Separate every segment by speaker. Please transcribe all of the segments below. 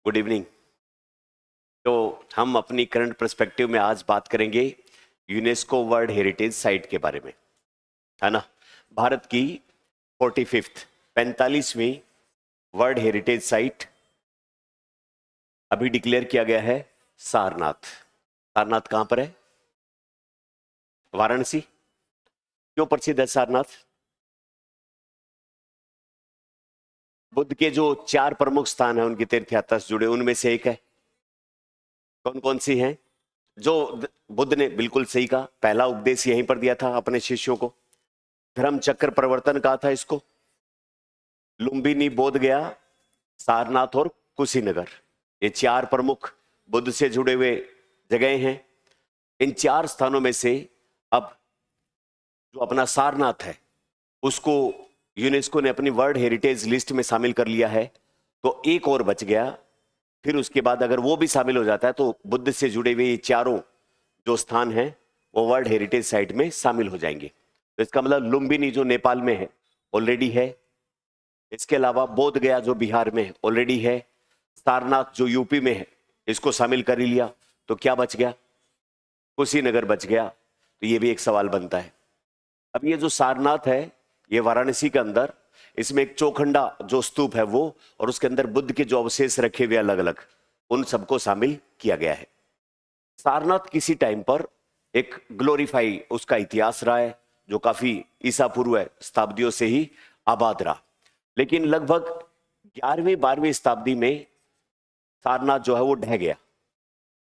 Speaker 1: Good evening. तो हम अपनी करंट पर्सपेक्टिव में आज बात करेंगे यूनेस्को वर्ल्ड हेरिटेज साइट के बारे में, है ना। भारत की 45th 45वीं वर्ल्ड हेरिटेज साइट अभी डिक्लेयर किया गया है सारनाथ। सारनाथ कहां पर है? वाराणसी। क्यों प्रसिद्ध है सारनाथ? बुद्ध के जो 4 प्रमुख स्थान हैं उनकी तीर्थ यात्रा से जुड़े, उनमें से एक है। कौन कौन सी हैं? जो बुद्ध ने, बिल्कुल सही कहा, पहला उपदेश यहीं पर दिया था अपने शिष्यों को। धर्म चक्र प्रवर्तन कहा था इसको। लुम्बिनी, बोध गया, सारनाथ और कुशीनगर, ये 4 प्रमुख बुद्ध से जुड़े हुए जगह हैं। इन 4 स्थानों में से अब जो अपना सारनाथ है उसको यूनेस्को ने अपनी वर्ल्ड हेरिटेज लिस्ट में शामिल कर लिया है। तो एक और बच गया। फिर उसके बाद अगर वो भी शामिल हो जाता है तो बुद्ध से जुड़े हुए ये चारों जो स्थान हैं वो वर्ल्ड हेरिटेज साइट में शामिल हो जाएंगे। तो इसका मतलब लुम्बिनी जो नेपाल में है ऑलरेडी है। इसके अलावा बोध गया जो बिहार में ऑलरेडी है। सारनाथ जो यूपी में है, इसको शामिल कर ही लिया। तो क्या बच गया? कुशीनगर बच गया। तो ये भी एक सवाल बनता है। अब ये जो सारनाथ है ये वाराणसी के अंदर, इसमें एक चौखंडा जो स्तूप है वो, और उसके अंदर बुद्ध के जो अवशेष रखे हुए अलग अलग, उन सबको शामिल किया गया है। सारनाथ किसी टाइम पर एक ग्लोरीफाई उसका इतिहास रहा है जो काफी ईसा पूर्व शताब्दियों से ही आबाद रहा। लेकिन लगभग 11वीं 12वीं शताब्दी में सारनाथ जो है वो ढह गया।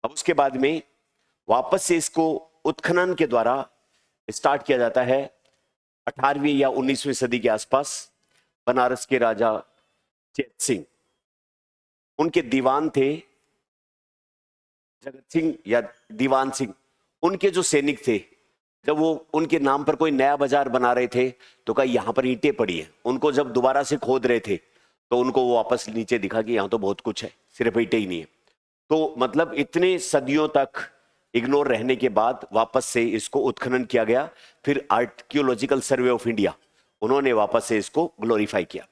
Speaker 1: अब उसके बाद में वापस से इसको उत्खनन के द्वारा स्टार्ट किया जाता है 18वीं या 19वीं सदी के आसपास। बनारस के राजा चेत सिंह, उनके दीवान थे जगत सिंह या दीवान सिंह, उनके जो सैनिक थे, जब वो उनके नाम पर कोई नया बाजार बना रहे थे तो कहा यहां पर ईंटें पड़ी है। उनको जब दोबारा से खोद रहे थे तो उनको वो वापस नीचे दिखा कि यहां तो बहुत कुछ है, सिर्फ ईंटें ही नहीं है। तो मतलब इतने सदियों तक इग्नोर रहने के बाद वापस से इसको उत्खनन किया गया। फिर आर्कियोलॉजिकल सर्वे ऑफ इंडिया, उन्होंने वापस से इसको ग्लोरीफाई किया।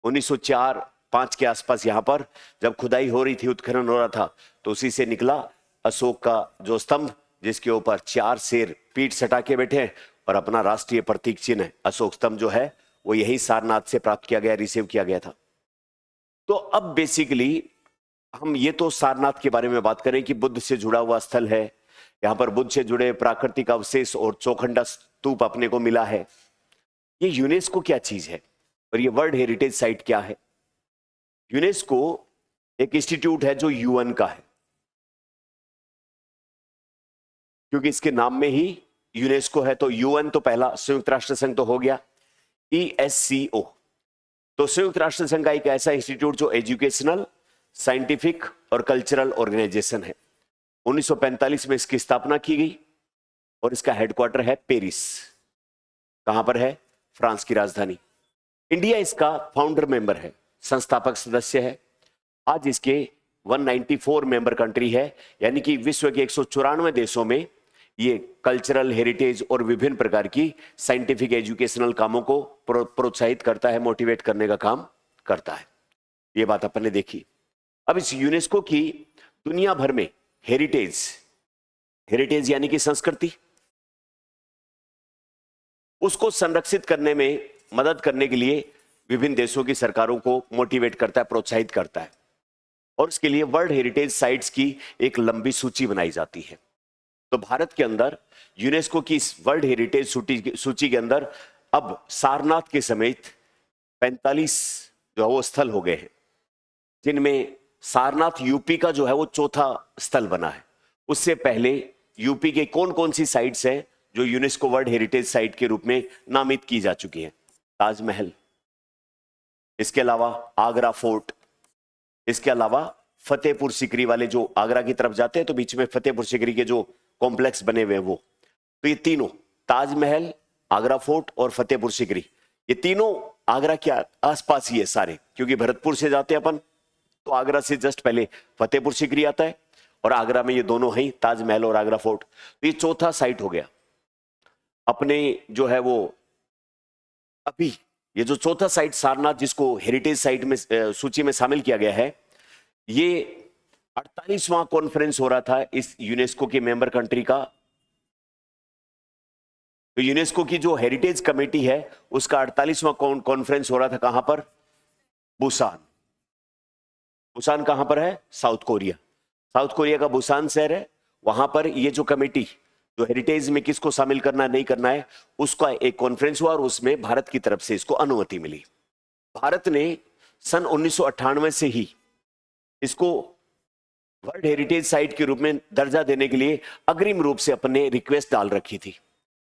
Speaker 1: 1904-05 के आसपास यहां पर जब खुदाई हो रही थी, उत्खनन हो रहा था, तो उसी से निकला अशोक का जो स्तंभ, जिसके ऊपर 4 शेर पीठ सटा के बैठे हैं, और अपना राष्ट्रीय प्रतीक चिन्ह अशोक स्तंभ जो है वो यही सारनाथ से प्राप्त किया गया, रिसीव किया गया था। तो अब बेसिकली हम ये तो सारनाथ के बारे में बात करें कि बुद्ध से जुड़ा हुआ स्थल है। यहां पर बुद्ध से जुड़े प्राकृतिक अवशेष और चौखंडा स्तूप अपने को मिला है। ये यूनेस्को क्या चीज है और ये वर्ल्ड हेरिटेज साइट क्या है? यूनेस्को एक इंस्टीट्यूट है जो यूएन का है, क्योंकि इसके नाम में ही यूनेस्को है। तो यूएन तो पहला संयुक्त राष्ट्र संघ तो हो गया, ईएससीओ। तो संयुक्त राष्ट्र संघ का एक ऐसा इंस्टीट्यूट जो एजुकेशनल, साइंटिफिक और कल्चरल ऑर्गेनाइजेशन है। 1945 में इसकी स्थापना की गई और इसका हेडक्वार्टर है पेरिस। कहां पर है? फ्रांस की राजधानी। इंडिया इसका फाउंडर मेंबर है, संस्थापक सदस्य है। आज इसके 194 मेंबर कंट्री है, यानी कि विश्व के 194 देशों में ये कल्चरल हेरिटेज और विभिन्न प्रकार की साइंटिफिक एजुकेशनल कामों को प्रोत्साहित करता है, मोटिवेट करने का काम करता है। ये बात अपन ने देखी। अब इस यूनेस्को की दुनिया भर में हेरिटेज, हेरिटेज यानी कि संस्कृति, उसको संरक्षित करने में मदद करने के लिए विभिन्न देशों की सरकारों को मोटिवेट करता है, प्रोत्साहित करता है। और इसके लिए वर्ल्ड हेरिटेज साइट्स की एक लंबी सूची बनाई जाती है। तो भारत के अंदर यूनेस्को की इस वर्ल्ड हेरिटेज सूची के अंदर अब सारनाथ के समेत 45 जो है वो स्थल हो गए हैं, जिनमें सारनाथ यूपी का जो है वो चौथा स्थल बना है। उससे पहले यूपी के कौन कौन सी साइट्स हैं जो यूनेस्को वर्ल्ड हेरिटेज साइट के रूप में नामित की जा चुकी हैं? ताजमहल, इसके अलावा आगरा फोर्ट, इसके अलावा फतेहपुर सिकरी वाले, जो आगरा की तरफ जाते हैं तो बीच में फतेहपुर सिकरी के जो कॉम्प्लेक्स बने हुए हैं वो। तो ये तीनों, ताजमहल, आगरा फोर्ट और फतेहपुर सिकरी, ये तीनों आगरा के आसपास ही है सारे, क्योंकि भरतपुर से जाते हैं अपन तो आगरा से जस्ट पहले फतेहपुर सिकरी आता है, और आगरा में ये दोनों हैं, ताजमहल और आगरा फोर्ट। तो ये चौथा साइट हो गया अपने जो है वो। अभी ये जो चौथा साइट सारनाथ, जिसको हेरिटेज साइट में सूची में शामिल किया गया है, ये 48वां कॉन्फ्रेंस हो रहा था इस यूनेस्को के मेंबर कंट्री का। तो यूनेस्को की जो हेरिटेज कमेटी है उसका 48वां कॉन्फ्रेंस हो रहा था कहां पर? बुसान। बुसान कहां पर है? South Korea. साउथ कोरिया का बुसान शहर है। वहां पर ये जो कमेटी जो हेरिटेज में किसको शामिल करना नहीं करना है उसका एक कॉन्फ्रेंस हुआ और उसमें भारत की तरफ से इसको अनुमति मिली। भारत ने सन 1998 से ही इसको वर्ल्ड हेरिटेज साइट के रूप में दर्जा देने के लिए अग्रिम रूप से अपने रिक्वेस्ट डाल रखी थी।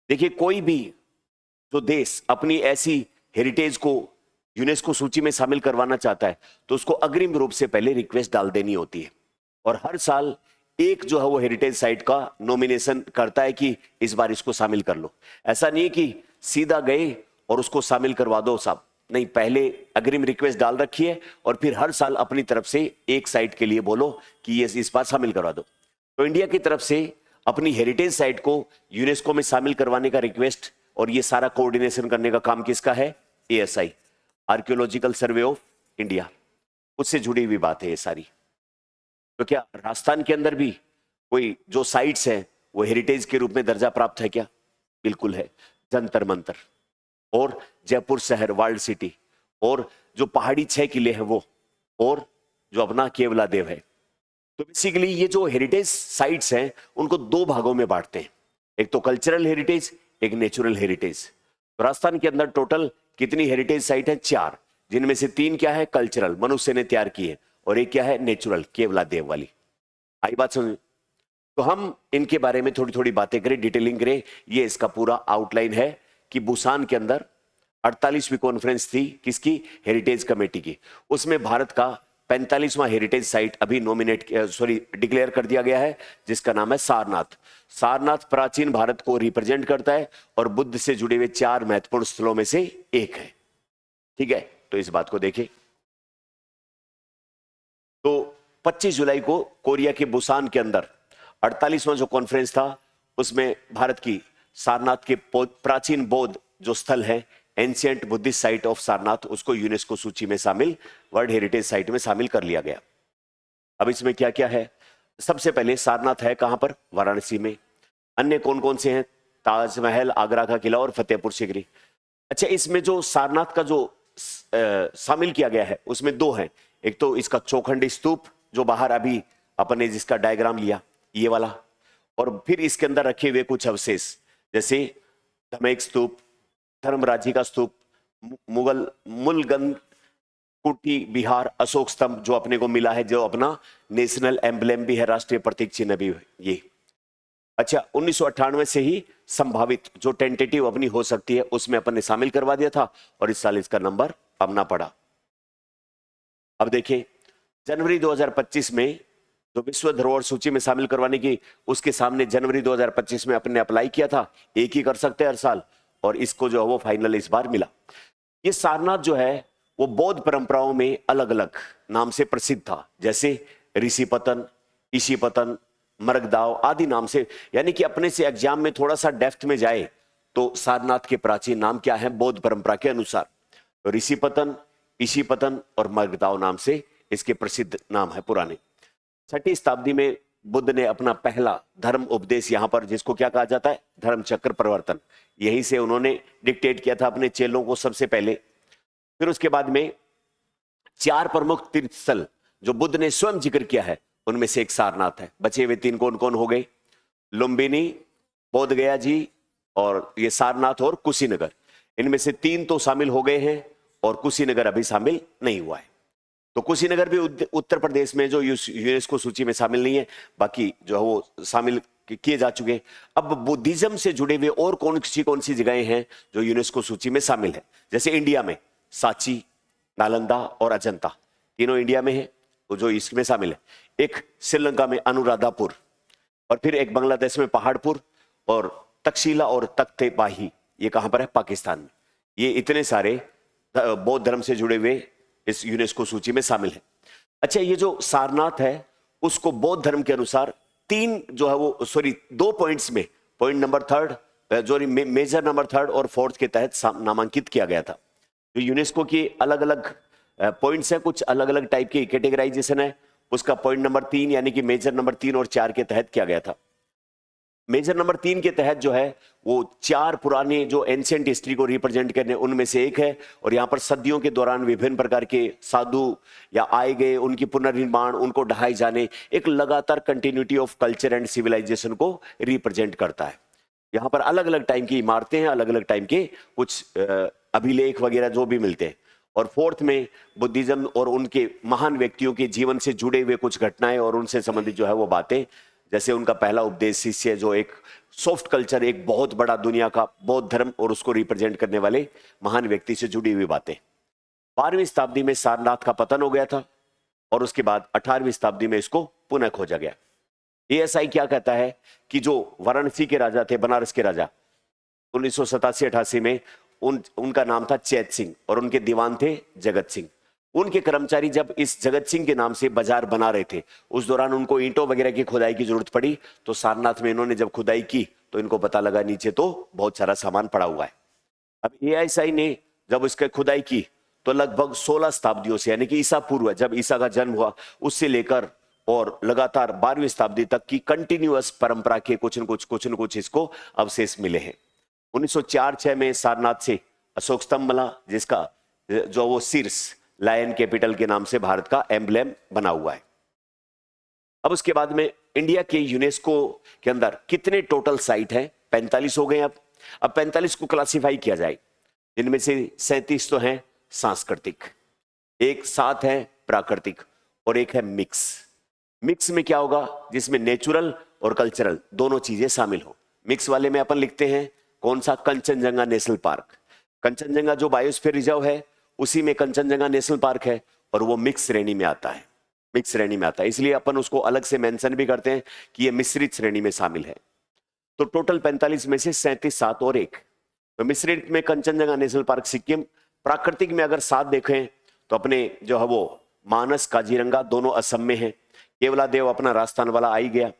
Speaker 1: देखिए, कोई भी जो देश अपनी ऐसी हेरिटेज को यूनेस्को सूची में शामिल करवाना चाहता है तो उसको अग्रिम रूप से पहले रिक्वेस्ट डाल देनी होती है और हर साल एक जो है वो हेरिटेज साइट का नॉमिनेशन करता है कि इस बार इसको शामिल कर लो। ऐसा नहीं है कि सीधा गए और उसको शामिल करवा दो साहब, नहीं, पहले अग्रिम रिक्वेस्ट डाल रखी है और फिर हर साल अपनी तरफ से एक साइट के लिए बोलो कि ये इस बार शामिल करवा दो। तो इंडिया की तरफ से अपनी हेरिटेज साइट को यूनेस्को में शामिल करवाने का रिक्वेस्ट और ये सारा कोऑर्डिनेशन करने का काम किसका है? ASI, archaeological survey of India, उससे जुड़ी हुई बात है ये सारी। तो क्या राजस्थान के अंदर भी कोई जो साइट्स हैं वो हेरिटेज के रूप में दर्जा प्राप्त है क्या? बिल्कुल है। जंतर मंतर और जयपुर शहर वर्ल्ड सिटी और जो पहाड़ी 6 किले हैं वो और जो अपना केवला देव है। तो बेसिकली ये जो हेरिटेज साइट्स हैं उनको दो भागों में बांटते हैं, एक तो कल्चरल हेरिटेज, एक नेचुरल हेरिटेज। तो राजस्थान के अंदर टोटल कितनी हेरिटेज साइट है? 4, जिनमें से 3 क्या है? कल्चरल, मनुष्य ने तैयार की है, और एक क्या है? नेचुरल, केवला देव वाली। आई बात समझ? तो हम इनके बारे में थोड़ी थोड़ी बातें करें, डिटेलिंग करें। ये इसका पूरा आउटलाइन है कि बुसान के अंदर 48वीं कॉन्फ्रेंस थी किसकी? हेरिटेज कमेटी की। उसमें भारत का 45वां हेरिटेज साइट अभी डिक्लेयर कर दिया गया है, जिसका नाम है सारनाथ। सारनाथ प्राचीन भारत को रिप्रेजेंट करता है और बुद्ध से जुड़े हुए 4 महत्वपूर्ण स्थलों में से एक है। ठीक है, तो इस बात को देखें। तो 25 जुलाई को कोरिया के बुसान के अंदर 48वां जो कॉन्फ्रेंस था उसमें भारत की सारनाथ के प्राचीन बौद्ध जो स्थल है, ancient Buddhist site of Sarnath, उसको यूनेस्को सूची में शामिल, वर्ल्ड हेरिटेज साइट में शामिल कर लिया गया। अब इसमें क्या क्या है? सबसे पहले सारनाथ है कहां पर? वाराणसी में। अन्य कौन कौन से हैं? ताजमहल, आगरा का किला और फतेहपुर सीकरी। अच्छा, इसमें जो सारनाथ का जो शामिल किया गया है उसमें 2 हैं। एक तो इसका चौखंडी स्तूप जो बाहर अभी अपने जिसका डायग्राम लिया, ये वाला, और फिर इसके अंदर रखे हुए कुछ अवशेष जैसे धमेक स्तूप, धर्मराजी का स्तूप, मुगल मुलगन कुटी बिहार, अशोक स्तंभ जो अपने को मिला है, जो अपना नेशनल एम्बलेम भी है, राष्ट्रीय प्रतीक चिन्ह भी है ये। अच्छा, 1998 से ही संभावित जो टेंटेटिव अपनी हो सकती है उसमें अपन ने शामिल करवा दिया था और इस साल इसका नंबर अपना पड़ा। अब देखिए, जनवरी 2025 में जो विश्व धरोहर सूची में शामिल करवाने की, उसके सामने जनवरी 2025 में अपने अप्लाई किया था, एक ही कर सकते हैं हर साल, और इसको जो है वो फाइनल इस बार मिला। ये सारनाथ जो है वो बौद्ध परंपराओं में अलग अलग नाम से प्रसिद्ध था, जैसे ऋषिपतन, ईशीपतन, मर्गदाव आदि नाम से। यानी कि अपने से एग्जाम में थोड़ा सा डेप्थ में जाए तो सारनाथ के प्राचीन नाम क्या है बौद्ध परंपरा के अनुसार? तो ऋषिपतन, ईशीपतन और मर्गदाव नाम से इसके प्रसिद्ध नाम है पुराने। 6वीं शताब्दी में बुद्ध ने अपना पहला धर्म उपदेश यहां पर, जिसको क्या कहा जाता है? धर्म चक्र प्रवर्तन, यहीं से उन्होंने डिक्टेट किया था अपने चेलों को सबसे पहले। फिर उसके बाद में 4 प्रमुख तीर्थ स्थल जो बुद्ध ने स्वयं जिक्र किया है उनमें से एक सारनाथ है। बचे हुए 3 कौन कौन हो गए? लुम्बिनी, बोध गया जी और ये सारनाथ और कुशीनगर। इनमें से 3 तो शामिल हो गए हैं और कुशीनगर अभी शामिल नहीं हुआ है। तो कुशीनगर भी उत्तर प्रदेश में जो यूनेस्को सूची में शामिल नहीं है, बाकी जो है वो शामिल किए जा चुके हैं। अब बुद्धिज्म से जुड़े हुए और कौन सी जगहें हैं जो यूनेस्को सूची में शामिल है? जैसे इंडिया में सांची, नालंदा और अजंता, तीनों इंडिया में है तो जो इसमें शामिल है। एक श्रीलंका में अनुराधापुर, और फिर एक बांग्लादेश में पहाड़पुर, और तक्षशिला और तख्ते बाही, ये कहां पर है? पाकिस्तान में। ये इतने सारे बौद्ध धर्म से जुड़े हुए इस यूनेस्को सूची में शामिल है। अच्छा, ये जो सारनाथ है उसको बौद्ध धर्म के अनुसार 2 पॉइंट्स में, पॉइंट नंबर 3 जो मेजर नंबर 3 और 4 के तहत नामांकित किया गया था। तो यूनेस्को की अलग अलग पॉइंट्स हैं, कुछ अलग अलग टाइप की कैटेगराइजेशन है, उसका पॉइंट नंबर 3 यानी कि मेजर नंबर 3 और 4 के तहत किया गया था। मेजर नंबर 3 के तहत जो है वो 4 पुराने जो एंशिएंट हिस्ट्री को रिप्रेजेंट करने उनमें से एक है, और यहाँ पर सदियों के दौरान विभिन्न प्रकार के साधु या आए गए, उनकी पुनर्निर्माण, उनको ढहाए जाने, एक लगातार continuity of culture and civilisation को रिप्रेजेंट करता है। यहाँ पर अलग अलग टाइम की इमारतें हैं, अलग अलग टाइम के कुछ अभिलेख वगैरह जो भी मिलते हैं। और फोर्थ में बुद्धिज्म और उनके महान व्यक्तियों के जीवन से जुड़े हुए कुछ घटनाएं और उनसे संबंधित जो है वो बातें, जैसे उनका पहला उपदेश शिष्य, जो एक सॉफ्ट कल्चर, एक बहुत बड़ा दुनिया का बौद्ध धर्म और उसको रिप्रेजेंट करने वाले महान व्यक्ति से जुड़ी हुई बातें। 12वीं शताब्दी में सारनाथ का पतन हो गया था और उसके बाद 18वीं शताब्दी में इसको पुनः खोजा गया। एएसआई क्या कहता है कि जो वाराणसी के राजा थे, बनारस के राजा, 1987-88 में उनका नाम था चैत सिंह और उनके दीवान थे जगत सिंह। उनके कर्मचारी जब इस जगत सिंह के नाम से बाजार बना रहे थे, उस दौरान उनको ईंटों वगैरह की खुदाई की जरूरत पड़ी, तो सारनाथ में इन्होंने जब खुदाई की तो इनको पता लगा नीचे तो बहुत सारा सामान पड़ा हुआ है। अब एएसआई ने जब इसकी खुदाई की तो लगभग 16 शताब्दियों से, यानी कि ईसा पूर्व, जब ईसा का जन्म हुआ उससे लेकर और लगातार 12वीं शताब्दी तक की कंटिन्यूअस परंपरा के कुछ न कुछ इसको अवशेष मिले हैं। 1904-06 में सारनाथ से अशोक स्तंभ बना, जिसका जो वो शीर्ष लायन कैपिटल के नाम से भारत का एम्ब्लेम बना हुआ है। अब उसके बाद में इंडिया के यूनेस्को के अंदर कितने टोटल साइट हैं? 45 हो गए। अब 45 को क्लासिफाई किया जाए, जिनमें से 37 तो हैं सांस्कृतिक, एक 7 है प्राकृतिक और एक है मिक्स। मिक्स में क्या होगा? जिसमें नेचुरल और कल्चरल दोनों चीजें शामिल हो। मिक्स वाले में अपन लिखते हैं कौन सा? Kanchenjunga national park. कंचनजंगा जो बायोस्फीयर रिजर्व है उसी में कंचनजंगा नेशनल पार्क है और वो मिक्स श्रेणी में आता है। मिक्स श्रेणी में आता है, इसलिए अपन उसको अलग से मेंशन भी करते हैं कि ये मिश्रित श्रेणी में शामिल है। तो टोटल 45 में से 37, 7 और 1। तो मिश्रित में कंचनजंगा नेशनल पार्क सिक्किम। प्राकृतिक में अगर 7 देखें तो अपने जो है वो मानस, काजीरंगा दोनों असम में है। केवला देव अपना राजस्थान वाला आ ही गया।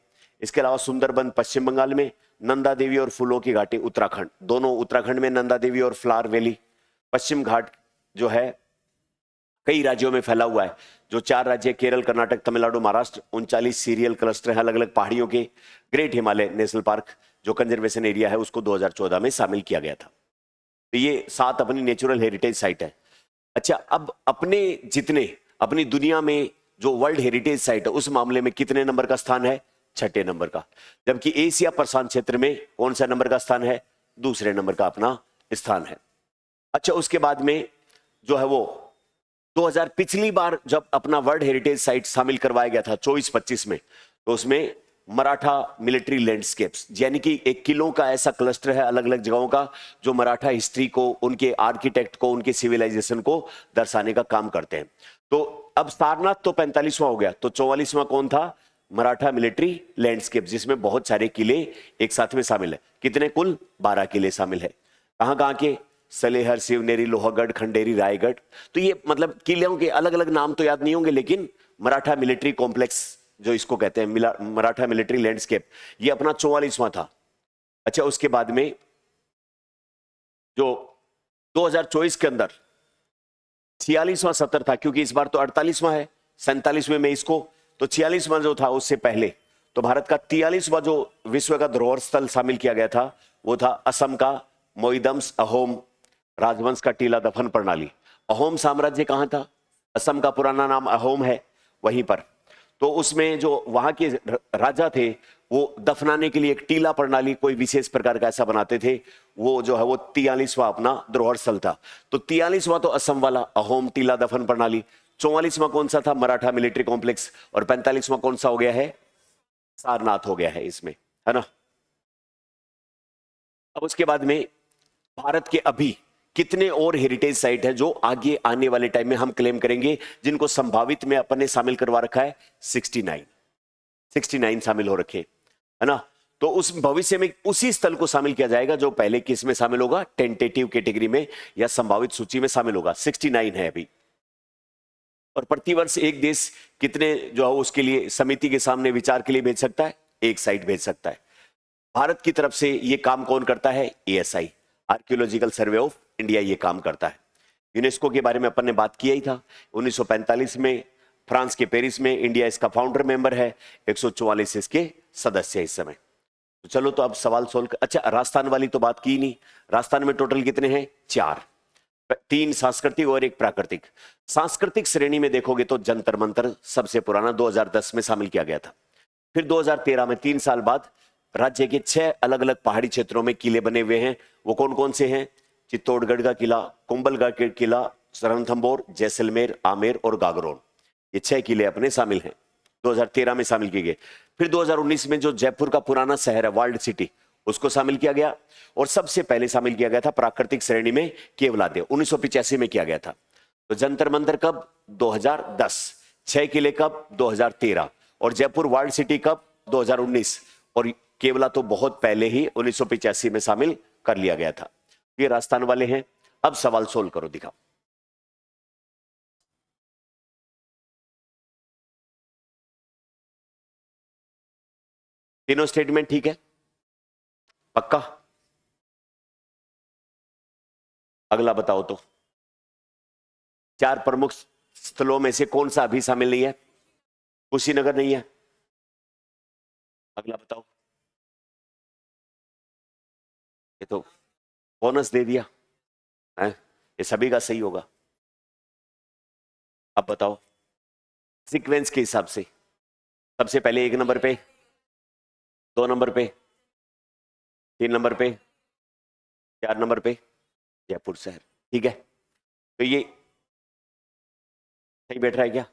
Speaker 1: इसके अलावा सुंदरबन पश्चिम बंगाल में, नंदा देवी और फूलों की घाटी उत्तराखंड, दोनों उत्तराखंड में नंदा देवी और फ्लावर वैली। पश्चिम घाट जो है कई राज्यों में फैला हुआ है, जो 4 राज्य केरल, कर्नाटक, तमिलनाडु, महाराष्ट्र, 39 सीरियल क्लस्टर है अलग अलग पहाड़ियों के। ग्रेट हिमालय नेशनल पार्क जो कंजर्वेशन एरिया है उसको 2014 में शामिल किया गया था। तो ये 7 अपनी नेचुरल हेरिटेज साइट है। अच्छा, अब अपनी दुनिया में जो वर्ल्ड हेरिटेज साइट है उस मामले में कितने नंबर का स्थान है? 6ठे नंबर का। जबकि एशिया प्रशांत क्षेत्र में कौन सा नंबर का स्थान है? 2 नंबर का अपना स्थान है। अच्छा, उसके बाद में जो है वो 2000 पिछली बार जब अपना वर्ल्ड हेरिटेज साइट शामिल करवाया गया था 24-25 में, तो उसमें मराठा मिलिट्री लैंडस्केप्स, यानी कि एक किलों का ऐसा क्लस्टर है अलग अलग जगहों का, जो मराठा हिस्ट्री को, उनके आर्किटेक्ट को, उनके सिविलाइजेशन को दर्शाने का काम करते हैं। तो अब सारनाथ तो 45वां हो गया, तो 44वां कौन था? मराठा मिलिट्री लैंडस्केप, जिसमें बहुत सारे किले एक साथ में शामिल है। कितने? कुल 12 किले शामिल है। कहां कहां के? सलेहर, शिवनेरी, लोहागढ़, खंडेरी, रायगढ़। तो ये मतलब किलों के अलग अलग नाम तो याद नहीं होंगे, लेकिन मराठा मिलिट्री कॉम्प्लेक्स जो इसको कहते हैं, मराठा मिलिट्री लैंडस्केप, ये अपना 44वां था। अच्छा, उसके बाद में जो 2024 के अंदर 46वां सत्र था, क्योंकि इस बार तो 48वां है, 47वें में इसको, तो 46वां जो था उससे पहले तो भारत का 43वां जो विश्व का धरोहर स्थल शामिल किया गया था वो था असम का मोइदम्स अहोम राजवंश का टीला दफन प्रणाली। अहोम साम्राज्य कहां था? असम का पुराना नाम अहोम है, वहीं पर। तो उसमें जो वहां के राजा थे वो दफनाने के लिए एक टीला प्रणाली कोई विशेष प्रकार का ऐसा बनाते थे, वो जो है वो 43वां अपना धरोहर स्थल था। तो 43वां तो असम वाला अहोम टीला दफन प्रणाली, 44वां कौन सा था? मराठा मिलिट्री कॉम्प्लेक्स, और 45वां कौन सा हो गया है? सारनाथ हो गया है इसमें, है ना। अब उसके बाद में भारत के अभी कितने और हेरिटेज साइट हैं जो आगे आने वाले टाइम में हम क्लेम करेंगे, जिनको संभावित में अपन ने शामिल करवा रखा है? 69 शामिल हो रखे, है ना। तो उस भविष्य में उसी स्थल को शामिल किया जाएगा जो पहले किस में शामिल होगा? टेंटेटिव कैटेगरी में या संभावित सूची में शामिल होगा। 69 है अभी। और प्रतिवर्ष एक देश कितने जो है उसके लिए समिति के सामने विचार के लिए भेज सकता है? 1 साइट भेज सकता है। भारत की तरफ से ये काम कौन करता है? ASI, archaeological survey of India, ये काम करता है। यूनेस्को के बारे में अपन ने बात किया ही था। 1945 में फ्रांस के पेरिस में, इंडिया इसका फाउंडर मेंबर है, 144 इसके सदस्य इस समय। तो चलो, तो अब सवाल सोल्व अच्छा, राजस्थान वाली तो बात की नहीं। राजस्थान में टोटल कितने हैं? 4, 3 सांस्कृतिक और 1 प्राकृतिक। सांस्कृतिक श्रेणी में देखोगे तो जंतर मंतर सबसे पुराना 2010 में शामिल किया गया था। फिर 2013 में 3 साल बाद राज्य के 6 अलग अलग पहाड़ी क्षेत्रों में किले बने हुए हैं। वो कौन कौन से हैं? चित्तौड़गढ़ का किला, कुंभलगढ़ का किला, रणथंभौर, जैसलमेर, आमेर और गागरोन, ये 6 किले अपने शामिल हैं, 2013 में शामिल किए गए। फिर 2019 में जो जयपुर का पुराना शहर है, वर्ल्ड सिटी, उसको शामिल किया गया। और सबसे पहले शामिल किया गया था प्राकृतिक श्रेणी में केवलादेव, 1985 में किया गया था। तो जंतर मंतर कब? 2010। 6 किले कब? 2013। और जयपुर वर्ल्ड सिटी कब? 2019। और केवला तो बहुत पहले ही 1985 में शामिल कर लिया गया था। ये राजस्थान वाले हैं। अब सवाल सोल्व करो, दिखाओ। तीनों स्टेटमेंट ठीक है? पक्का? अगला बताओ तो, 4 प्रमुख स्थलों में से कौन सा अभी शामिल नहीं है? कुशीनगर नहीं है। अगला बताओ। ये तो बोनस दे दिया है, ये सभी का सही होगा। अब बताओ सीक्वेंस के हिसाब से, सबसे पहले 1 नंबर पे, 2 नंबर पे, 3 नंबर पे, 4 नंबर पे जयपुर शहर। ठीक है, तो ये सही बैठ रहा है क्या?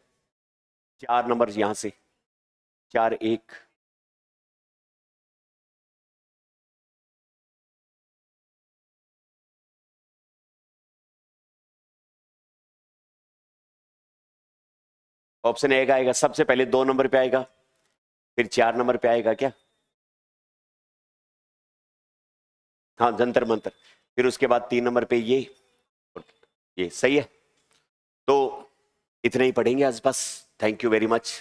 Speaker 1: 4 नंबर यहां से, 4 1, ऑप्शन ए आएगा। सबसे पहले 2 नंबर पे आएगा, फिर 4 नंबर पे आएगा क्या? हाँ, जंतर मंतर। फिर उसके बाद 3 नंबर पे ये सही है। तो इतने ही पढ़ेंगे आज बस। Thank you very much.